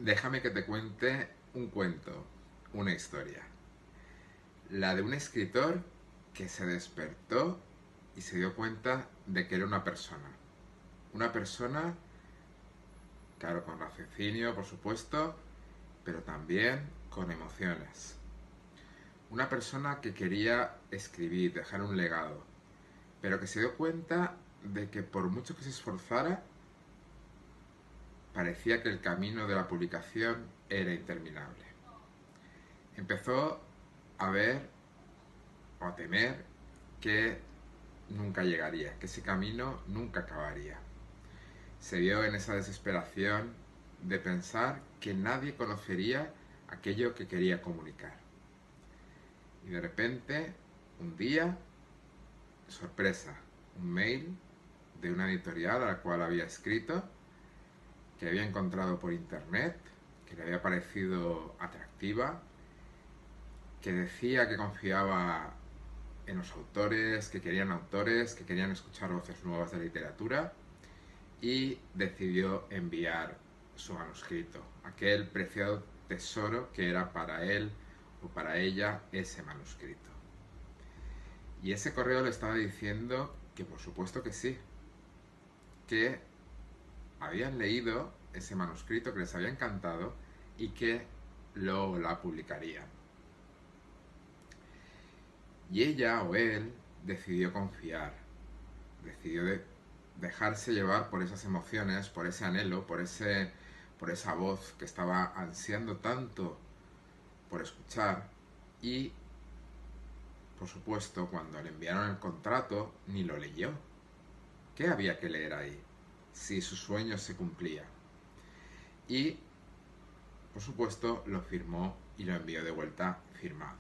Déjame que te cuente un cuento, una historia. La de un escritor que se despertó y se dio cuenta de que era una persona. Una persona, claro, con raciocinio, por supuesto, pero también con emociones. Una persona que quería escribir, dejar un legado, pero que se dio cuenta de que por mucho que se esforzara, parecía que el camino de la publicación era interminable. Empezó a ver o a temer que nunca llegaría, que ese camino nunca acabaría. Se vio en esa desesperación de pensar que nadie conocería aquello que quería comunicar. Y de repente, un día, sorpresa, un mail de una editorial a la cual había escrito, que había encontrado por internet, que le había parecido atractiva, que decía que confiaba en los autores, que querían escuchar voces nuevas de literatura, y decidió enviar su manuscrito, aquel preciado tesoro que era para él o para ella ese manuscrito. Y ese correo le estaba diciendo que por supuesto que sí, que habían leído ese manuscrito, que les había encantado y que luego la publicarían. Y ella o él decidió confiar, decidió dejarse llevar por esas emociones, por ese anhelo, por esa voz que estaba ansiando tanto por escuchar. Y, por supuesto, cuando le enviaron el contrato, ni lo leyó. ¿Qué había que leer ahí? Si su sueño se cumplía. Y, por supuesto, lo firmó y lo envió de vuelta firmado.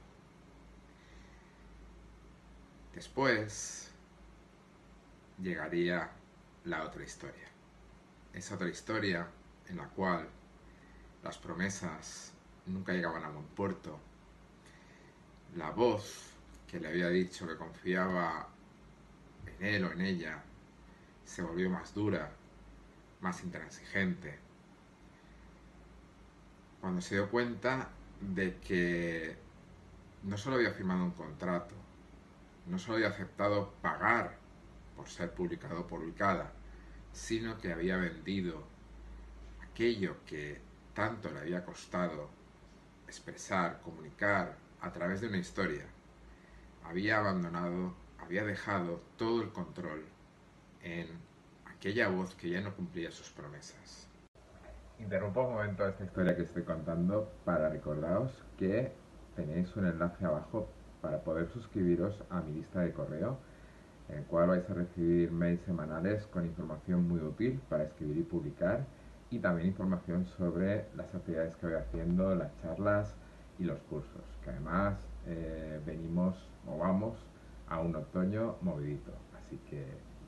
Después llegaría la otra historia. Esa otra historia en la cual las promesas nunca llegaban a buen puerto. La voz que le había dicho que confiaba en él o en ella se volvió más dura, más intransigente. Cuando se dio cuenta de que no solo había firmado un contrato, no solo había aceptado pagar por ser publicado o publicada, sino que había vendido aquello que tanto le había costado expresar, comunicar a través de una historia. Había abandonado, había dejado todo el control en aquella voz que ya no cumplía sus promesas. Interrumpo un momento esta historia que estoy contando para recordaros que tenéis un enlace abajo para poder suscribiros a mi lista de correo, en el cual vais a recibir mails semanales con información muy útil para escribir y publicar, y también información sobre las actividades que voy haciendo, las charlas y los cursos, que además venimos o vamos a un otoño movidito, así que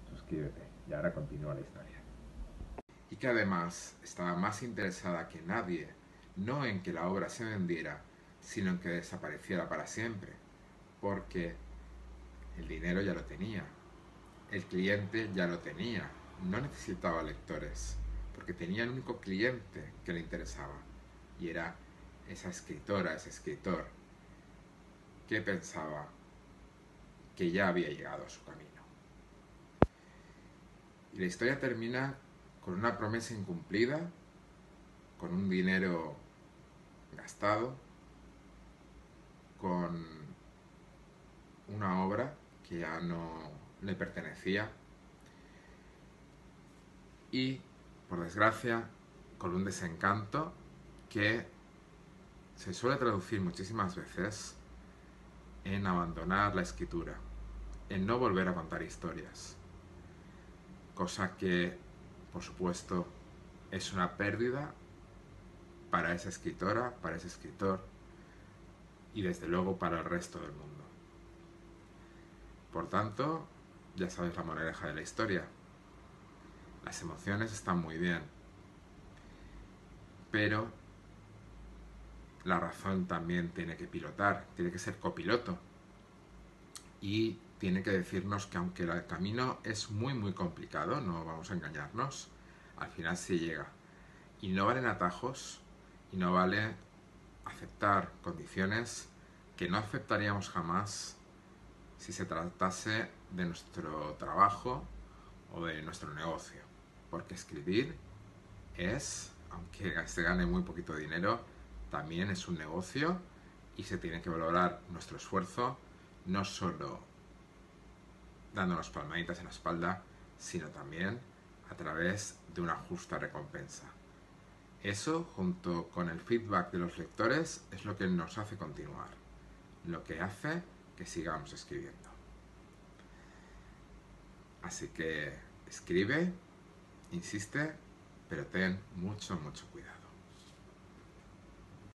suscríbete y ahora continúa la historia. Y que además estaba más interesada que nadie, no en que la obra se vendiera, sino en que desapareciera para siempre, porque el dinero ya lo tenía, el cliente ya lo tenía, no necesitaba lectores, porque tenía el único cliente que le interesaba, y era esa escritora, ese escritor, que pensaba que ya había llegado a su camino. Y la historia termina con una promesa incumplida, con un dinero gastado, con una obra que ya no le pertenecía y, por desgracia, con un desencanto que se suele traducir muchísimas veces en abandonar la escritura, en no volver a contar historias, cosa que, por supuesto, es una pérdida para esa escritora, para ese escritor y desde luego para el resto del mundo. Por tanto, ya sabes la moraleja de la historia. Las emociones están muy bien, pero la razón también tiene que pilotar, tiene que ser copiloto y tiene que decirnos que aunque el camino es muy complicado, no vamos a engañarnos, al final se llega. Y no valen atajos, y no vale aceptar condiciones que no aceptaríamos jamás si se tratase de nuestro trabajo o de nuestro negocio. Porque escribir es, aunque se gane muy poquito dinero, también es un negocio y se tiene que valorar nuestro esfuerzo, no solo dándonos palmaditas en la espalda, sino también a través de una justa recompensa. Eso, junto con el feedback de los lectores, es lo que nos hace continuar, lo que hace que sigamos escribiendo. Así que escribe, insiste, pero ten mucho, mucho cuidado.